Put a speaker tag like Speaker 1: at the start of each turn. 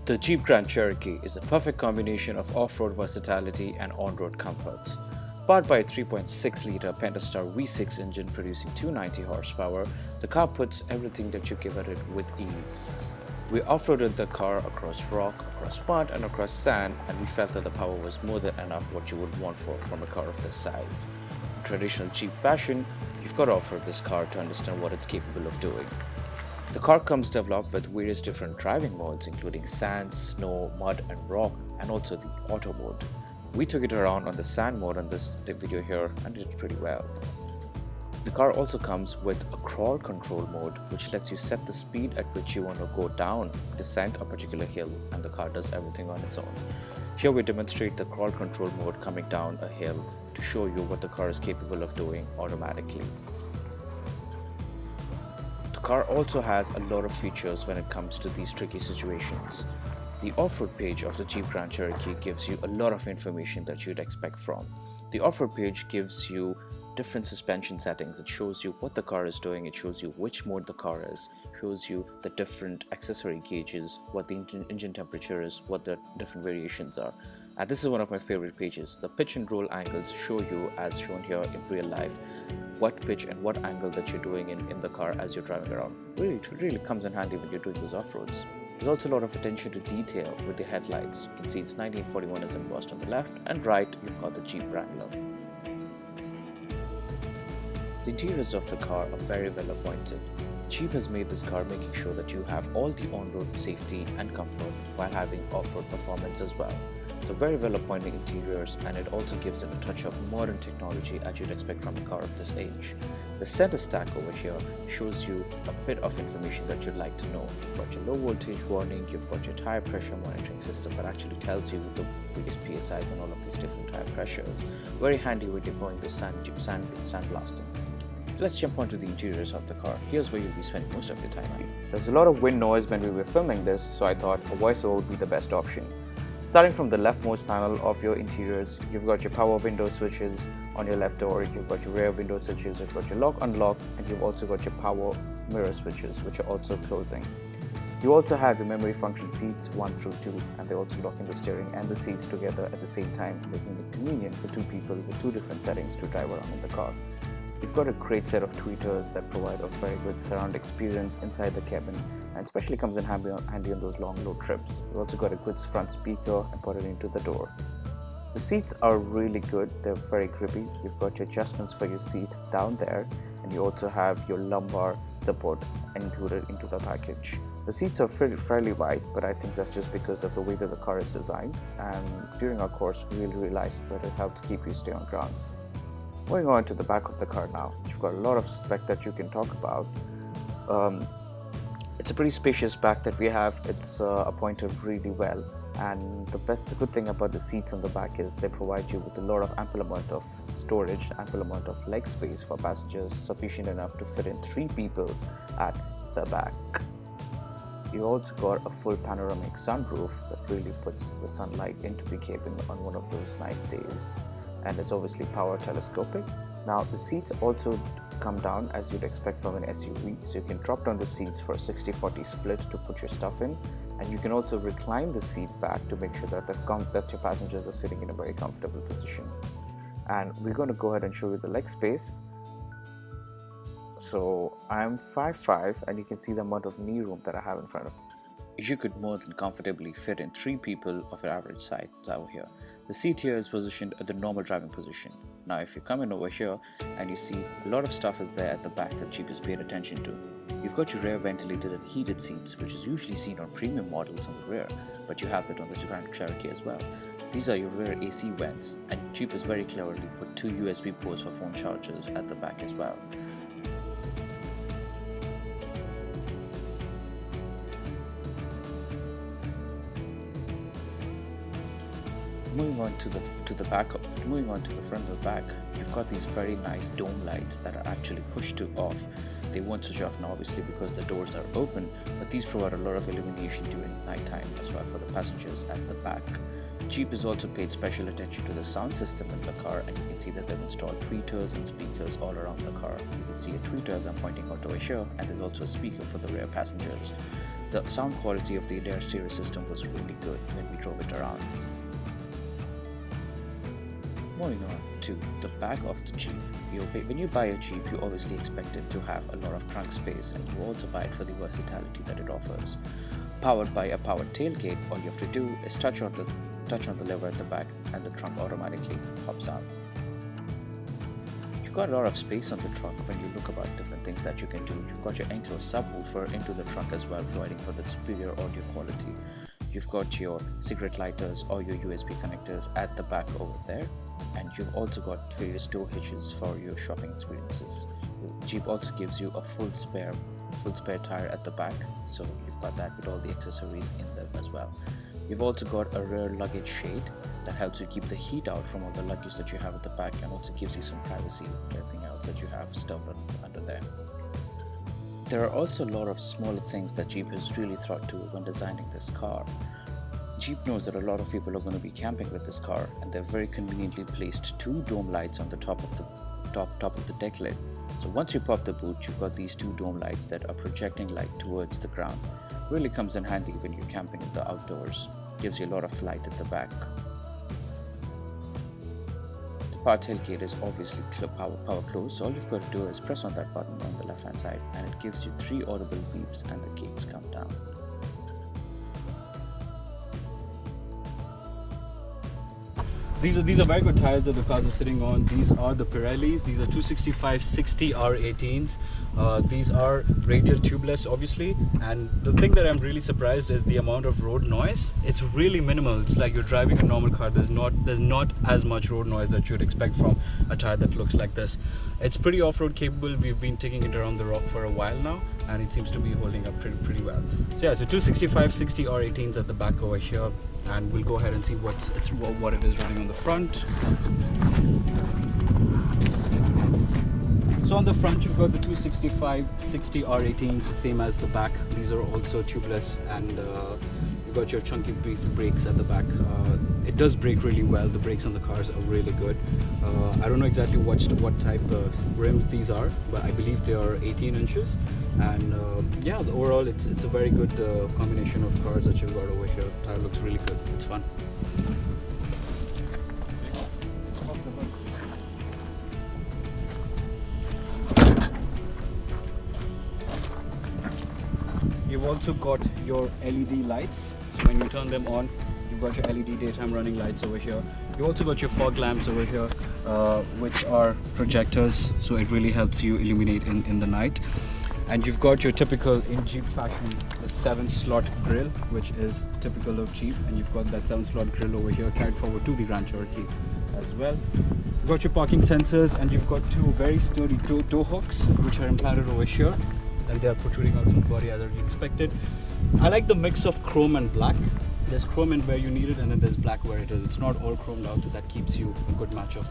Speaker 1: The Jeep Grand Cherokee is a perfect combination of off-road versatility and on-road comforts. Powered by a 3.6-liter Pentastar V6 engine producing 290 horsepower, the car puts everything that you give at it with ease. We off-roaded the car across rock, across mud and across sand, and we felt that the power was more than enough what you would want from a car of this size. In traditional Jeep fashion, you've got to off-road this car to understand what it's capable of doing. The car comes developed with various different driving modes including sand, snow, mud and rock, and also the auto mode. We took it around on the sand mode on this video here and did pretty well. The car also comes with a crawl control mode which lets you set the speed at which you want to go down, descend a particular hill, and the car does everything on its own. Here we demonstrate the crawl control mode coming down a hill to show you what the car is capable of doing automatically. The car also has a lot of features when it comes to these tricky situations. The off-road page of the Jeep Grand Cherokee gives you a lot of information that you'd expect from. The off-road page gives you different suspension settings. It shows you what the car is doing, it shows you which mode the car is, shows you the different accessory gauges, what the engine temperature is, what the different variations are. And this is one of my favorite pages. The pitch and roll angles show you, as shown here in real life, what pitch and what angle that you're doing in the car as you're driving around. It really comes in handy when you're doing those off-roads. There's also a lot of attention to detail with the headlights. You can see it's 1941 is embossed on the left, and right you've got the Jeep Wrangler. The interiors of the car are very well appointed. Jeep has made this car making sure that you have all the on-road safety and comfort while having off-road performance as well. So very well appointed interiors, and it also gives it a touch of modern technology as you'd expect from a car of this age. The center stack over here shows you a bit of information that you'd like to know. You've got your low voltage warning, you've got your tire pressure monitoring system that actually tells you the various PSIs and all of these different tire pressures. Very handy when you're going to sand blasting. Let's jump onto the interiors of the car. Here's where you'll be spending most of your time. There's a lot of wind noise when we were filming this, so I thought a voiceover would be the best option. Starting from the leftmost panel of your interiors, you've got your power window switches on your left door, you've got your rear window switches, you've got your lock unlock, and you've also got your power mirror switches, which are also closing. You also have your memory function seats 1 through 2, and they also lock in the steering and the seats together at the same time, making it convenient for two people with two different settings to drive around in the car. You've got a great set of tweeters that provide a very good surround experience inside the cabin, and especially comes in handy on those long road trips. You've also got a good front speaker and put it into the door. The seats are really good, they're very grippy. You've got your adjustments for your seat down there, and you also have your lumbar support included into the package. The seats are fairly wide, but I think that's just because of the way that the car is designed, and during our course we really realized that it helps keep you stay on ground. Moving on to the back of the car now, you've got a lot of spec that you can talk about. It's a pretty spacious back that we have. It's appointed really well, and the good thing about the seats on the back is they provide you with a lot of ample amount of storage, ample amount of leg space for passengers, sufficient enough to fit in 3 people at the back. You also got a full panoramic sunroof that really puts the sunlight into the cabin on one of those nice days. And it's obviously power telescopic. Now the seats also come down as you'd expect from an SUV, so you can drop down the seats for a 60-40 split to put your stuff in, and you can also recline the seat back to make sure that your passengers are sitting in a very comfortable position. And we're going to go ahead and show you the leg space. So I'm 5'5", and you can see the amount of knee room that I have in front of me. You could more than comfortably fit in 3 people of your average size over here. The seat here is positioned at the normal driving position. Now if you come in over here and you see a lot of stuff is there at the back that Jeep has paid attention to. You've got your rear ventilated and heated seats, which is usually seen on premium models on the rear, but you have that on the Grand Cherokee as well. These are your rear AC vents, and Jeep has very cleverly put 2 USB ports for phone chargers at the back as well. Moving on to the front of the back, you've got these very nice dome lights that are actually pushed to off. They won't switch off now obviously because the doors are open, but these provide a lot of illumination during nighttime as well for the passengers at the back. Jeep has also paid special attention to the sound system in the car, and you can see that they've installed tweeters and speakers all around the car. You can see a tweeter as I'm pointing out over here, and there's also a speaker for the rear passengers. The sound quality of the entire stereo system was really good when we drove it around. Moving on to the back of the Jeep. When you buy a Jeep, you obviously expect it to have a lot of trunk space, and you also buy it for the versatility that it offers. Powered by a powered tailgate, all you have to do is touch on the lever at the back and the trunk automatically pops out. You've got a lot of space on the trunk when you look about different things that you can do. You've got your enclosed subwoofer into the trunk as well, providing for the superior audio quality. You've got your cigarette lighters or your USB connectors at the back over there, and you've also got various door hitches for your shopping experiences. Jeep also gives you a full spare tire at the back, so you've got that with all the accessories in them as well. You've also got a rear luggage shade that helps you keep the heat out from all the luggage that you have at the back, and also gives you some privacy with everything else that you have stowed under there. There are also a lot of smaller things that Jeep has really thought to when designing this car. Jeep knows that a lot of people are going to be camping with this car, and they've very conveniently placed two dome lights on the top of the deck lid. So once you pop the boot, you've got these two dome lights that are projecting light towards the ground. Really comes in handy when you're camping in the outdoors. Gives you a lot of light at the back. The power tailgate is obviously power closed, so all you've got to do is press on that button on the left hand side, and it gives you 3 audible beeps and the gates come down.
Speaker 2: These are very good tires that the cars are sitting on. These are the Pirellis. These are 265/60 R18s. These are radial tubeless, obviously. And the thing that I'm really surprised is the amount of road noise. It's really minimal. It's like you're driving a normal car. There's not as much road noise that you'd expect from a tire that looks like this. It's pretty off-road capable. We've been taking it around the rock for a while now, and it seems to be holding up pretty well. So yeah, so 265/60 R18s at the back over here. And we'll go ahead and see what it is running on the front. So on the front, you've got the 265/60 R18s, the same as the back. These are also tubeless, and you've got your chunky beef brakes at the back. It does brake really well. The brakes on the cars are really good. I don't know exactly what type of rims these are, but I believe they are 18 inches. And yeah, overall it's a very good combination of cars that you've got over here. The tire looks really good. It's fun. You've also got your LED lights. So when you turn them on, you've got your LED daytime running lights over here. You've also got your fog lamps over here, which are projectors, so it really helps you illuminate in the night. And you've got your typical, in Jeep fashion, the 7-slot grill, which is typical of Jeep. And you've got that 7-slot grill over here carried forward to the Grand Cherokee as well. You've got your parking sensors, and you've got 2 very sturdy tow hooks, which are implanted over here. And they are protruding out from the body as you expected. I like the mix of chrome and black. There's chrome in where you need it, and then there's black where it is. It's not all chromed out, so that keeps you a good match of